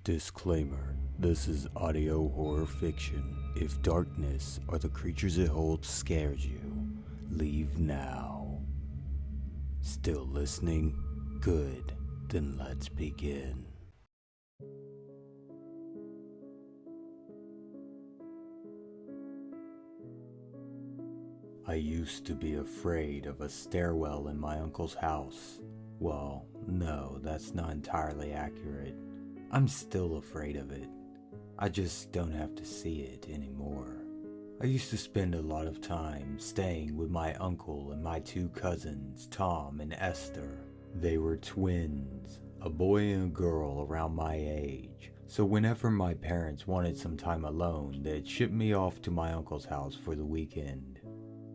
Disclaimer, this is audio horror fiction. If darkness or the creatures it holds scares you, leave now. Still listening? Good, then let's begin. I used to be afraid of a stairwell in my uncle's house. Well, no, that's not entirely accurate. I'm still afraid of it. I just don't have to see it anymore. I used to spend a lot of time staying with my uncle and my two cousins, Tom and Esther. They were twins, a boy and a girl around my age. So whenever my parents wanted some time alone, they'd ship me off to my uncle's house for the weekend.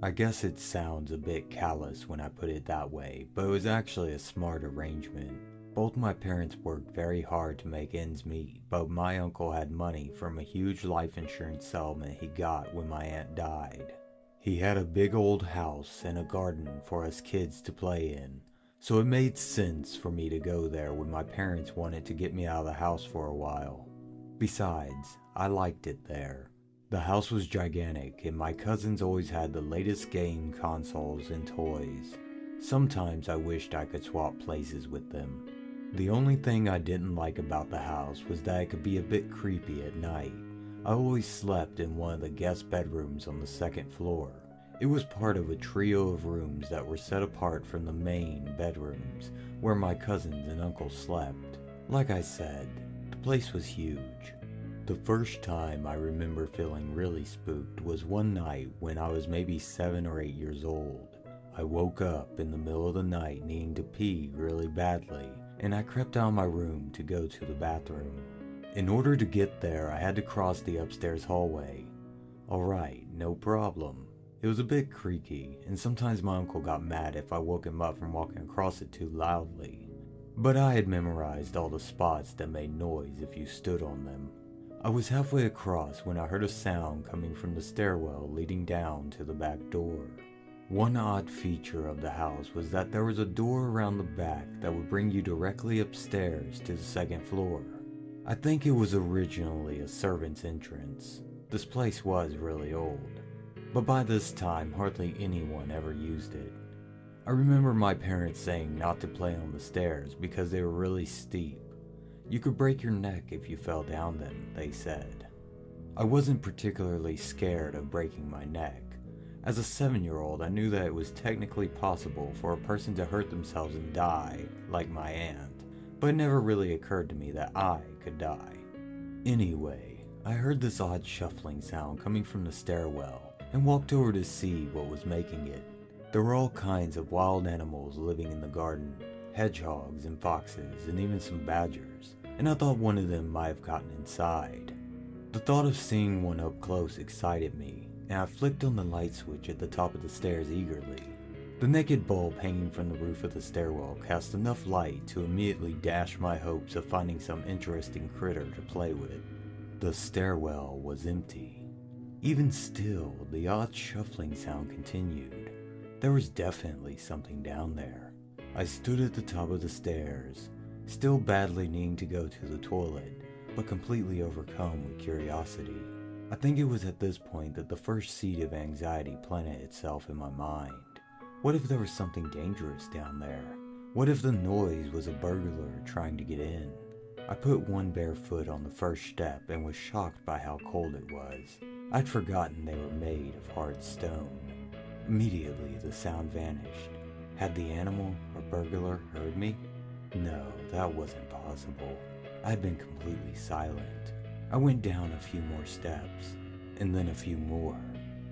I guess it sounds a bit callous when I put it that way, but it was actually a smart arrangement. Both my parents worked very hard to make ends meet, but my uncle had money from a huge life insurance settlement he got when my aunt died. He had a big old house and a garden for us kids to play in, so it made sense for me to go there when my parents wanted to get me out of the house for a while. Besides, I liked it there. The house was gigantic, and my cousins always had the latest game consoles and toys. Sometimes I wished I could swap places with them. The only thing I didn't like about the house was that it could be a bit creepy at night. I always slept in one of the guest bedrooms on the second floor. It was part of a trio of rooms that were set apart from the main bedrooms, where my cousins and uncle slept. Like I said, the place was huge. The first time I remember feeling really spooked was one night when I was maybe 7 or 8 years old. I woke up in the middle of the night needing to pee really badly, and I crept out of my room to go to the bathroom. In order to get there, I had to cross the upstairs hallway. Alright, no problem. It was a bit creaky, and sometimes my uncle got mad if I woke him up from walking across it too loudly. But I had memorized all the spots that made noise if you stood on them. I was halfway across when I heard a sound coming from the stairwell leading down to the back door. One odd feature of the house was that there was a door around the back that would bring you directly upstairs to the second floor. I think it was originally a servant's entrance. This place was really old, but by this time hardly anyone ever used it. I remember my parents saying not to play on the stairs because they were really steep. You could break your neck if you fell down them, they said. I wasn't particularly scared of breaking my neck. As a 7-year-old, I knew that it was technically possible for a person to hurt themselves and die, like my aunt, but it never really occurred to me that I could die. Anyway, I heard this odd shuffling sound coming from the stairwell and walked over to see what was making it. There were all kinds of wild animals living in the garden, hedgehogs and foxes and even some badgers, and I thought one of them might have gotten inside. The thought of seeing one up close excited me, and I flicked on the light switch at the top of the stairs eagerly. The naked bulb hanging from the roof of the stairwell cast enough light to immediately dash my hopes of finding some interesting critter to play with. The stairwell was empty. Even still, the odd shuffling sound continued. There was definitely something down there. I stood at the top of the stairs, still badly needing to go to the toilet, but completely overcome with curiosity. I think it was at this point that the first seed of anxiety planted itself in my mind. What if there was something dangerous down there? What if the noise was a burglar trying to get in? I put one bare foot on the first step and was shocked by how cold it was. I'd forgotten they were made of hard stone. Immediately the sound vanished. Had the animal or burglar heard me? No, that wasn't possible. I had been completely silent. I went down a few more steps, and then a few more.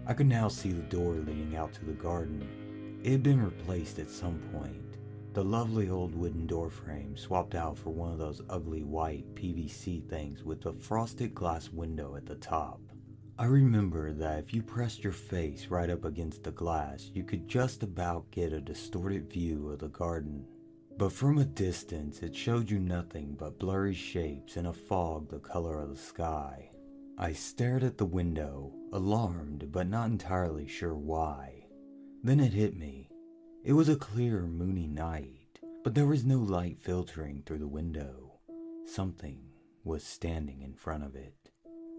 I could now see the door leading out to the garden. It had been replaced at some point. The lovely old wooden door frame swapped out for one of those ugly white PVC things with a frosted glass window at the top. I remember that if you pressed your face right up against the glass, you could just about get a distorted view of the garden. But from a distance, it showed you nothing but blurry shapes and a fog the color of the sky. I stared at the window, alarmed but not entirely sure why. Then it hit me. It was a clear, moony night, but there was no light filtering through the window. Something was standing in front of it.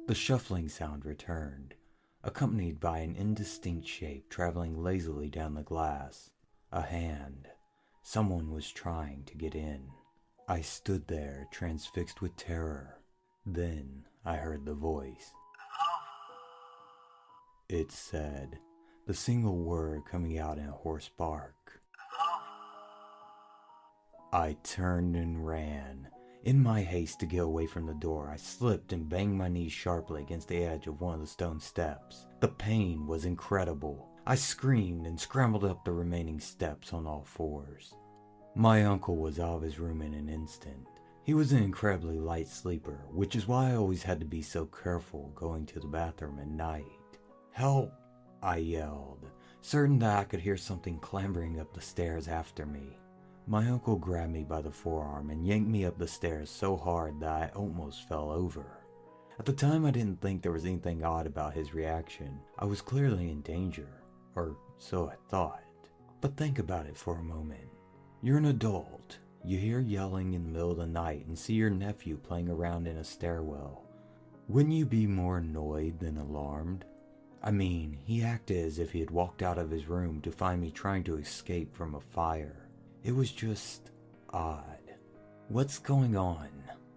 The shuffling sound returned, accompanied by an indistinct shape traveling lazily down the glass. A hand. Someone was trying to get in. I stood there, transfixed with terror. Then I heard the voice. It said, the single word coming out in a hoarse bark. I turned and ran. In my haste to get away from the door, I slipped and banged my knees sharply against the edge of one of the stone steps. The pain was incredible. I screamed and scrambled up the remaining steps on all fours. My uncle was out of his room in an instant. He was an incredibly light sleeper, which is why I always had to be so careful going to the bathroom at night. "Help!" I yelled, certain that I could hear something clambering up the stairs after me. My uncle grabbed me by the forearm and yanked me up the stairs so hard that I almost fell over. At the time, I didn't think there was anything odd about his reaction. I was clearly in danger, or so I thought. But think about it for a moment. You're an adult. You hear yelling in the middle of the night and see your nephew playing around in a stairwell. Wouldn't you be more annoyed than alarmed? I mean, he acted as if he had walked out of his room to find me trying to escape from a fire. It was just odd. "What's going on?"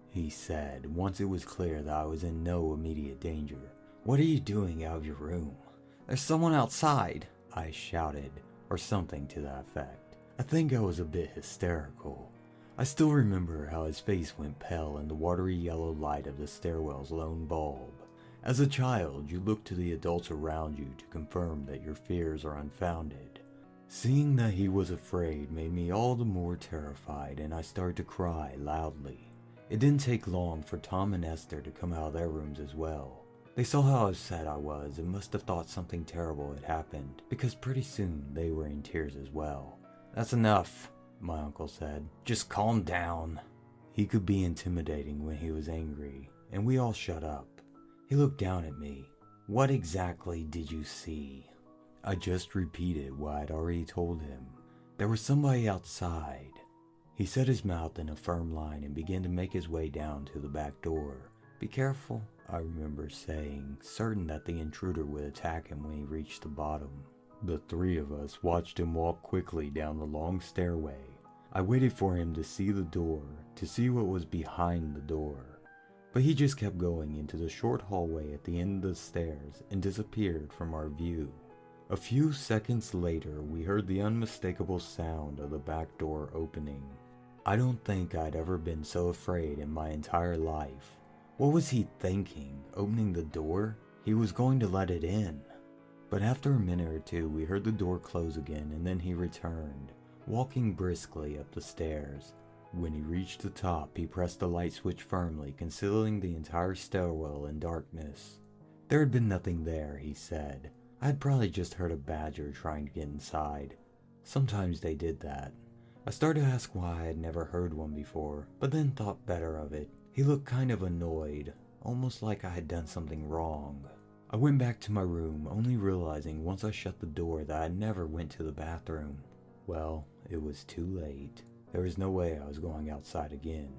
he said, once it was clear that I was in no immediate danger. "What are you doing out of your room?" "There's someone outside," I shouted, or something to that effect. I think I was a bit hysterical. I still remember how his face went pale in the watery yellow light of the stairwell's lone bulb. As a child, you look to the adults around you to confirm that your fears are unfounded. Seeing that he was afraid made me all the more terrified, and I started to cry loudly. It didn't take long for Tom and Esther to come out of their rooms as well. They saw how upset I was and must have thought something terrible had happened, because pretty soon they were in tears as well. "That's enough," my uncle said. "Just calm down." He could be intimidating when he was angry, and we all shut up. He looked down at me. "What exactly did you see?" I just repeated what I'd already told him. There was somebody outside. He set his mouth in a firm line and began to make his way down to the back door. "Be careful," I remember saying, certain that the intruder would attack him when he reached the bottom. The three of us watched him walk quickly down the long stairway. I waited for him to see the door, to see what was behind the door. But he just kept going into the short hallway at the end of the stairs and disappeared from our view. A few seconds later, we heard the unmistakable sound of the back door opening. I don't think I'd ever been so afraid in my entire life. What was he thinking? Opening the door? He was going to let it in. But after a minute or two, we heard the door close again, and then he returned, walking briskly up the stairs. When he reached the top, he pressed the light switch firmly, concealing the entire stairwell in darkness. There had been nothing there, he said. I had probably just heard a badger trying to get inside. Sometimes they did that. I started to ask why I had never heard one before, but then thought better of it. He looked kind of annoyed, almost like I had done something wrong. I went back to my room, only realizing once I shut the door that I never went to the bathroom. Well, it was too late. There was no way I was going outside again.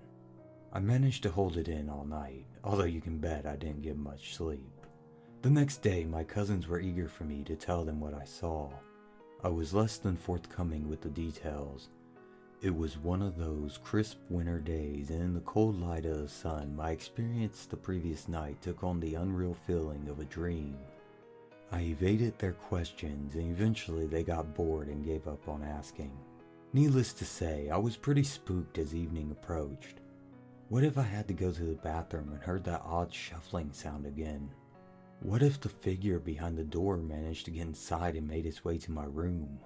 I managed to hold it in all night, although you can bet I didn't get much sleep. The next day, my cousins were eager for me to tell them what I saw. I was less than forthcoming with the details. It was one of those crisp winter days, and in the cold light of the sun, my experience the previous night took on the unreal feeling of a dream. I evaded their questions, and eventually they got bored and gave up on asking. Needless to say, I was pretty spooked as evening approached. What if I had to go to the bathroom and heard that odd shuffling sound again? What if the figure behind the door managed to get inside and made its way to my room?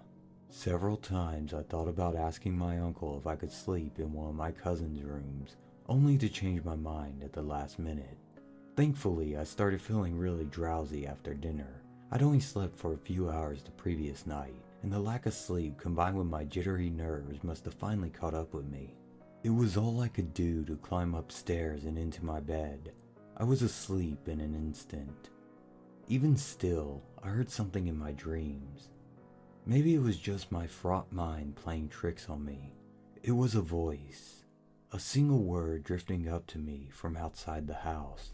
Several times I thought about asking my uncle if I could sleep in one of my cousin's rooms, only to change my mind at the last minute. Thankfully, I started feeling really drowsy after dinner. I'd only slept for a few hours the previous night, and the lack of sleep combined with my jittery nerves must have finally caught up with me. It was all I could do to climb upstairs and into my bed. I was asleep in an instant. Even still, I heard something in my dreams. Maybe it was just my fraught mind playing tricks on me. It was a voice. a single word drifting up to me from outside the house.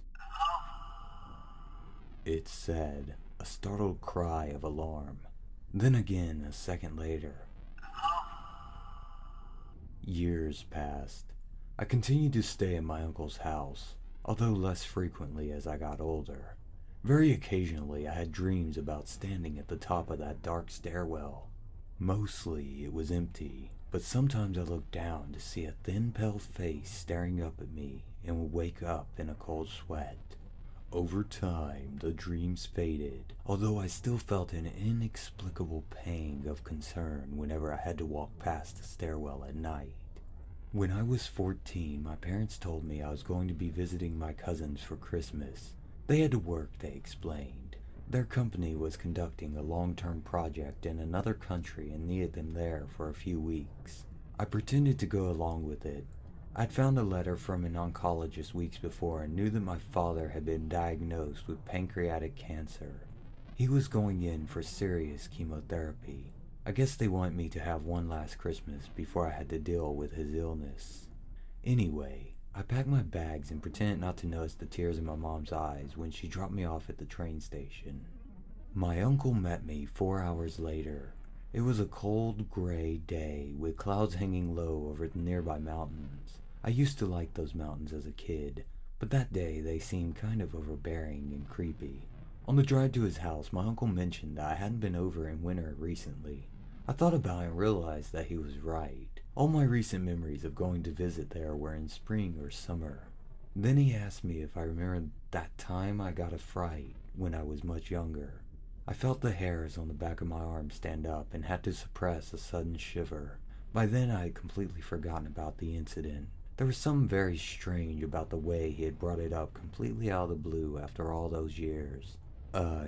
It said, a startled cry of alarm. Then again, a second later. Years passed. I continued to stay in my uncle's house, although less frequently as I got older. Very occasionally I had dreams about standing at the top of that dark stairwell. Mostly it was empty, but sometimes I looked down to see a thin pale face staring up at me and would wake up in a cold sweat. Over time, the dreams faded, although I still felt an inexplicable pang of concern whenever I had to walk past the stairwell at night. When I was 14, my parents told me I was going to be visiting my cousins for Christmas. They had to work, they explained. Their company was conducting a long-term project in another country and needed them there for a few weeks. I pretended to go along with it. I'd found a letter from an oncologist weeks before and knew that my father had been diagnosed with pancreatic cancer. He was going in for serious chemotherapy. I guess they wanted me to have one last Christmas before I had to deal with his illness. Anyway, I packed my bags and pretended not to notice the tears in my mom's eyes when she dropped me off at the train station. My uncle met me 4 hours later. It was a cold, gray day with clouds hanging low over the nearby mountains. I used to like those mountains as a kid, but that day they seemed kind of overbearing and creepy. On the drive to his house, my uncle mentioned that I hadn't been over in winter recently. I thought about it and realized that he was right. All my recent memories of going to visit there were in spring or summer. Then he asked me if I remembered that time I got a fright when I was much younger. I felt the hairs on the back of my arm stand up and had to suppress a sudden shiver. By then I had completely forgotten about the incident. There was something very strange about the way he had brought it up completely out of the blue after all those years.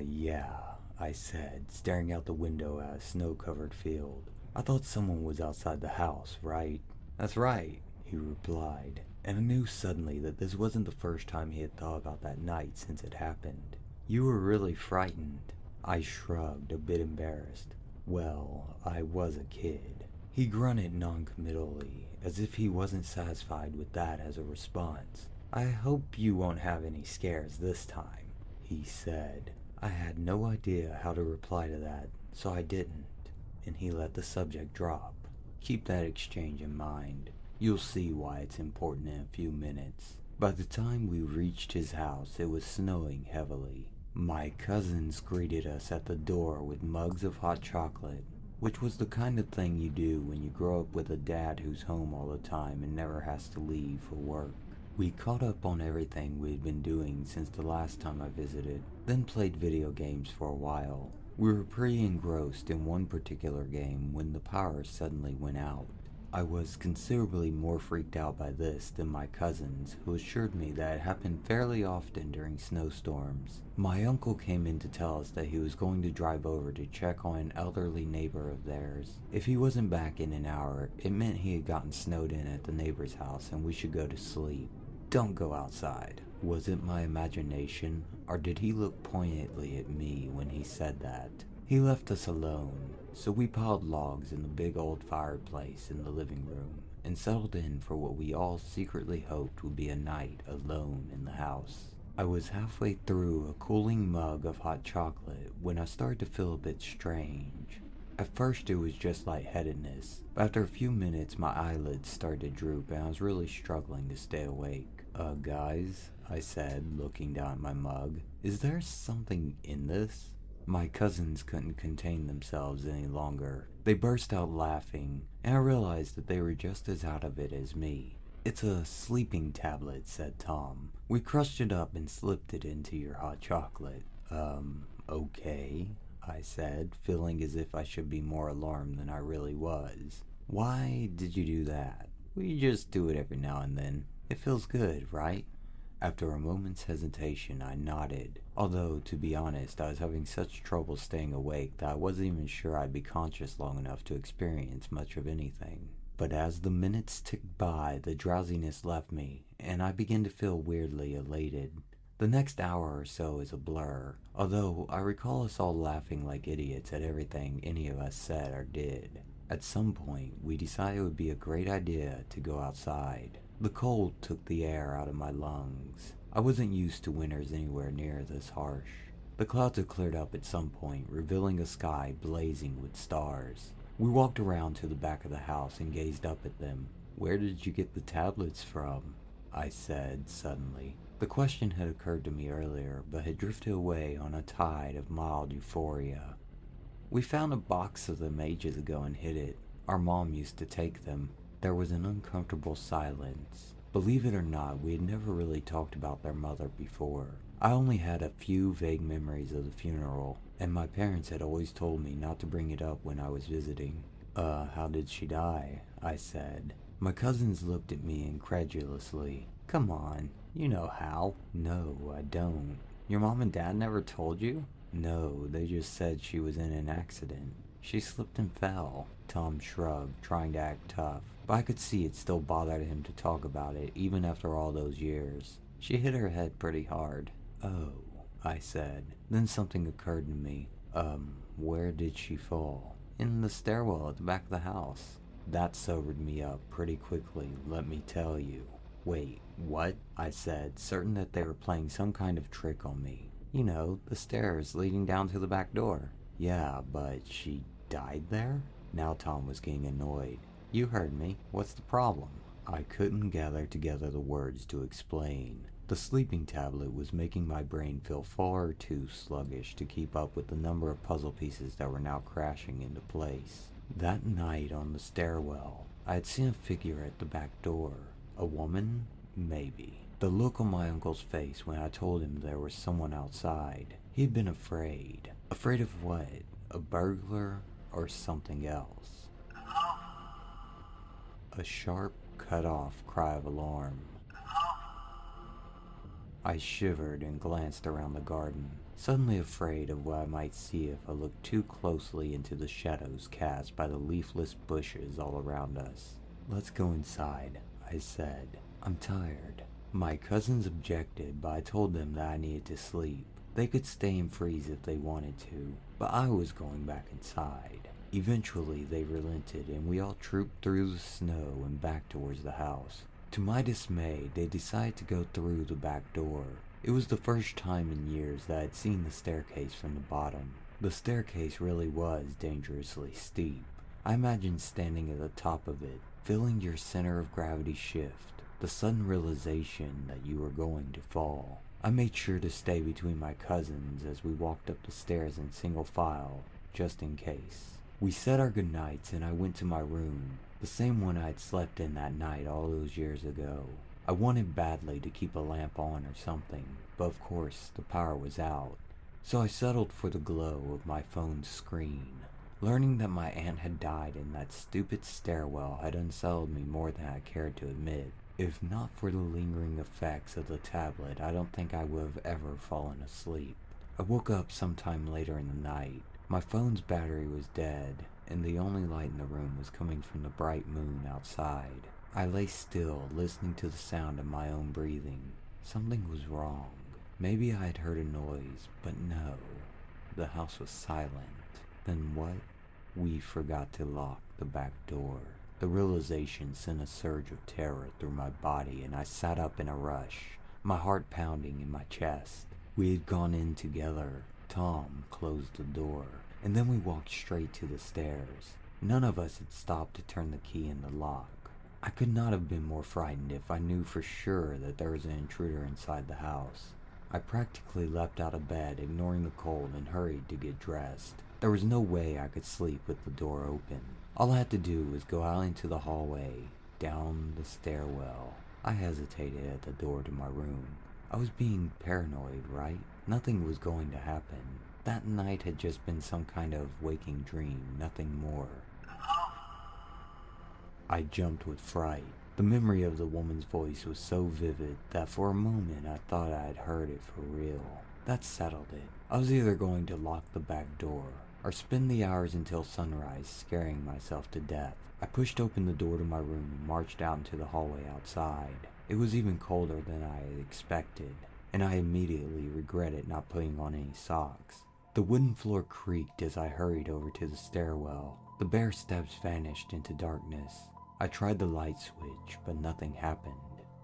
Yeah, I said, staring out the window at a snow-covered field. I thought someone was outside the house, right? That's right, he replied, and I knew suddenly that this wasn't the first time he had thought about that night since it happened. You were really frightened. I shrugged, a bit embarrassed. Well, I was a kid. He grunted non-committally, as if he wasn't satisfied with that as a response. I hope you won't have any scares this time, he said. I had no idea how to reply to that, so I didn't, and he let the subject drop. Keep that exchange in mind. You'll see why it's important in a few minutes. By the time we reached his house, it was snowing heavily. My cousins greeted us at the door with mugs of hot chocolate, which was the kind of thing you do when you grow up with a dad who's home all the time and never has to leave for work. We caught up on everything we had been doing since the last time I visited, then played video games for a while. We were pretty engrossed in one particular game when the power suddenly went out. I was considerably more freaked out by this than my cousins, who assured me that it happened fairly often during snowstorms. My uncle came in to tell us that he was going to drive over to check on an elderly neighbor of theirs. If he wasn't back in an hour, it meant he had gotten snowed in at the neighbor's house and we should go to sleep. Don't go outside. Was it my imagination, or did he look poignantly at me when he said that? He left us alone, so we piled logs in the big old fireplace in the living room and settled in for what we all secretly hoped would be a night alone in the house. I was halfway through a cooling mug of hot chocolate when I started to feel a bit strange. At first it was just lightheadedness, but after a few minutes my eyelids started to droop and I was really struggling to stay awake. Guys, I said, looking down at my mug, is there something in this? My cousins couldn't contain themselves any longer. They burst out laughing, and I realized that they were just as out of it as me. It's a sleeping tablet, said Tom. We crushed it up and slipped it into your hot chocolate. Okay, I said, feeling as if I should be more alarmed than I really was. Why did you do that? We just do it every now and then. It feels good, right? After a moment's hesitation, I nodded, although, to be honest, I was having such trouble staying awake that I wasn't even sure I'd be conscious long enough to experience much of anything. But as the minutes ticked by, the drowsiness left me, and I began to feel weirdly elated. The next hour or so is a blur, although I recall us all laughing like idiots at everything any of us said or did. At some point, we decided it would be a great idea to go outside. The cold took the air out of my lungs. I wasn't used to winters anywhere near this harsh. The clouds had cleared up at some point, revealing a sky blazing with stars. We walked around to the back of the house and gazed up at them. "Where did you get the tablets from?" I said suddenly. The question had occurred to me earlier, but had drifted away on a tide of mild euphoria. "We found a box of them ages ago and hid it. Our mom used to take them." There was an uncomfortable silence. Believe it or not, we had never really talked about their mother before. I only had a few vague memories of the funeral, and my parents had always told me not to bring it up when I was visiting. How did she die?" I said. My cousins looked at me incredulously. "Come on, you know how." "No, I don't." "Your mom and dad never told you?" "No, they just said she was in an accident. She slipped and fell." Tom shrugged, trying to act tough, but I could see it still bothered him to talk about it, even after all those years. "She hit her head pretty hard." "Oh," I said. Then something occurred to me. Where did she fall?" "In the stairwell at the back of the house." That sobered me up pretty quickly, let me tell you. "Wait, what?" I said, certain that they were playing some kind of trick on me. "You know, the stairs leading down to the back door." "Yeah, but she died there?" Now Tom was getting annoyed. "You heard me. What's the problem?" I couldn't gather together the words to explain. The sleeping tablet was making my brain feel far too sluggish to keep up with the number of puzzle pieces that were now crashing into place. That night on the stairwell, I had seen a figure at the back door. A woman? Maybe. The look on my uncle's face when I told him there was someone outside. He'd been afraid. Afraid of what? A burglar or something else? A sharp, cut-off cry of alarm. I shivered and glanced around the garden, suddenly afraid of what I might see if I looked too closely into the shadows cast by the leafless bushes all around us. "Let's go inside," I said. "I'm tired." My cousins objected, but I told them that I needed to sleep. They could stay and freeze if they wanted to, but I was going back inside. Eventually they relented, and we all trooped through the snow and back towards the house. To my dismay, they decided to go through the back door. It was the first time in years that I had seen the staircase from the bottom. The staircase really was dangerously steep. I imagined standing at the top of it, feeling your center of gravity shift, the sudden realization that you were going to fall. I made sure to stay between my cousins as we walked up the stairs in single file, just in case. We said our goodnights and I went to my room, the same one I had slept in that night all those years ago. I wanted badly to keep a lamp on or something, but of course the power was out, so I settled for the glow of my phone's screen. Learning that my aunt had died in that stupid stairwell had unsettled me more than I cared to admit. If not for the lingering effects of the tablet, I don't think I would have ever fallen asleep. I woke up sometime later in the night. My phone's battery was dead, and the only light in the room was coming from the bright moon outside. I lay still, listening to the sound of my own breathing. Something was wrong. Maybe I had heard a noise, but no. The house was silent. Then what? We forgot to lock the back door. The realization sent a surge of terror through my body, and I sat up in a rush, my heart pounding in my chest. We had gone in together. Tom closed the door, and then we walked straight to the stairs. None of us had stopped to turn the key in the lock. I could not have been more frightened if I knew for sure that there was an intruder inside the house. I practically leapt out of bed, ignoring the cold, and hurried to get dressed. There was no way I could sleep with the door open. All I had to do was go out into the hallway, down the stairwell. I hesitated at the door to my room. I was being paranoid, right? Nothing was going to happen. That night had just been some kind of waking dream, nothing more. I jumped with fright. The memory of the woman's voice was so vivid that for a moment I thought I had heard it for real. That settled it. I was either going to lock the back door or spend the hours until sunrise scaring myself to death. I pushed open the door to my room and marched out into the hallway outside. It was even colder than I had expected, and I immediately regretted not putting on any socks. The wooden floor creaked as I hurried over to the stairwell. The bare steps vanished into darkness. I tried the light switch, but nothing happened.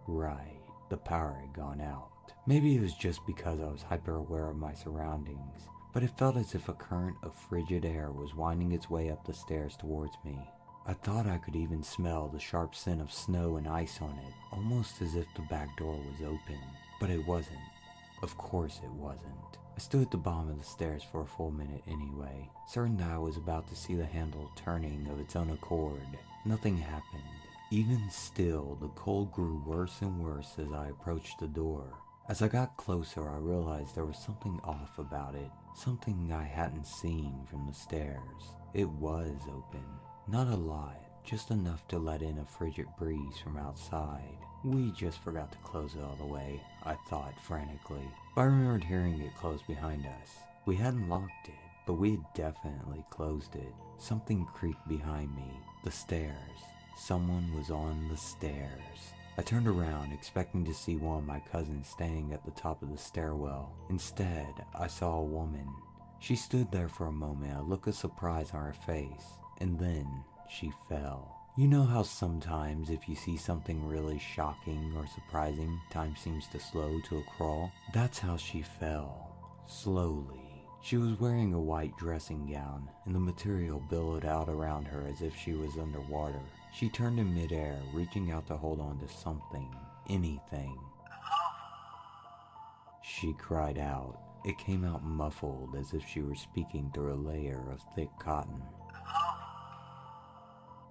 Right, the power had gone out. Maybe it was just because I was hyper aware of my surroundings, but it felt as if a current of frigid air was winding its way up the stairs towards me. I thought I could even smell the sharp scent of snow and ice on it, almost as if the back door was open, but it wasn't. Of course it wasn't. I stood at the bottom of the stairs for a full minute anyway, certain that I was about to see the handle turning of its own accord. Nothing happened. Even still, the cold grew worse and worse as I approached the door. As I got closer, I realized there was something off about it, something I hadn't seen from the stairs. It was open. Not a lot, just enough to let in a frigid breeze from outside. We just forgot to close it all the way, I thought frantically, but I remembered hearing it close behind us. We hadn't locked it, but we had definitely closed it. Something creaked behind me. The stairs. Someone was on the stairs. I turned around, expecting to see one of my cousins standing at the top of the stairwell. Instead, I saw a woman. She stood there for a moment, a look of surprise on her face, and then she fell. You know how sometimes if you see something really shocking or surprising, time seems to slow to a crawl? That's how she fell. Slowly. She was wearing a white dressing gown, and the material billowed out around her as if she was underwater. She turned in midair, reaching out to hold on to something, anything. She cried out. It came out muffled, as if she were speaking through a layer of thick cotton.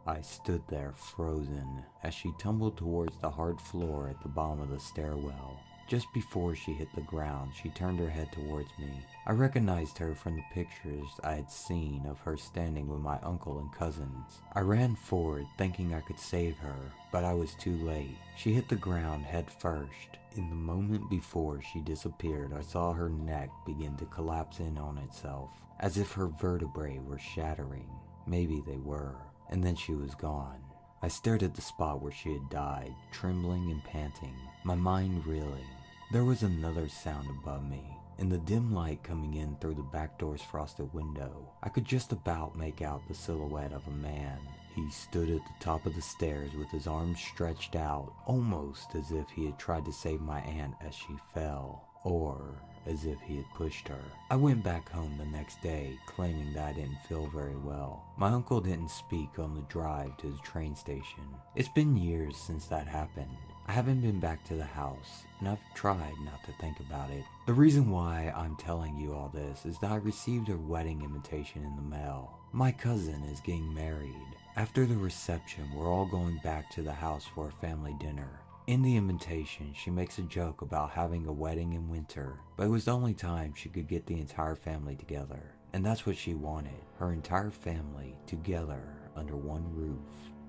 I stood there frozen as she tumbled towards the hard floor at the bottom of the stairwell. Just before she hit the ground, she turned her head towards me. I recognized her from the pictures I had seen of her standing with my uncle and cousins. I ran forward, thinking I could save her, but I was too late. She hit the ground head first. In the moment before she disappeared, I saw her neck begin to collapse in on itself, as if her vertebrae were shattering. Maybe they were. And then she was gone. I stared at the spot where she had died, trembling and panting, my mind reeling. There was another sound above me. In the dim light coming in through the back door's frosted window, I could just about make out the silhouette of a man. He stood at the top of the stairs with his arms stretched out, almost as if he had tried to save my aunt as she fell, or as if he had pushed her. I went back home the next day, claiming that I didn't feel very well. My uncle didn't speak on the drive to the train station. It's been years since that happened. I haven't been back to the house, and I've tried not to think about it. The reason why I'm telling you all this is that I received a wedding invitation in the mail. My cousin is getting married. After the reception, we're all going back to the house for a family dinner. In the invitation, she makes a joke about having a wedding in winter, but it was the only time she could get the entire family together. And that's what she wanted, her entire family together under one roof.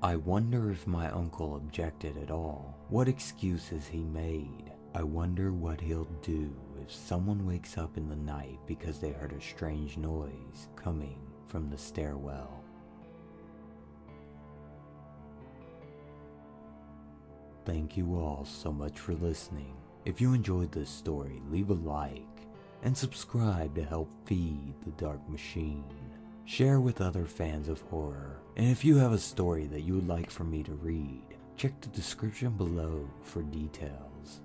I wonder if my uncle objected at all. What excuses he made. I wonder what he'll do if someone wakes up in the night because they heard a strange noise coming from the stairwell. Thank you all so much for listening. If you enjoyed this story, leave a like and subscribe to help feed the dark machine. Share with other fans of horror, and if you have a story that you would like for me to read, check the description below for details.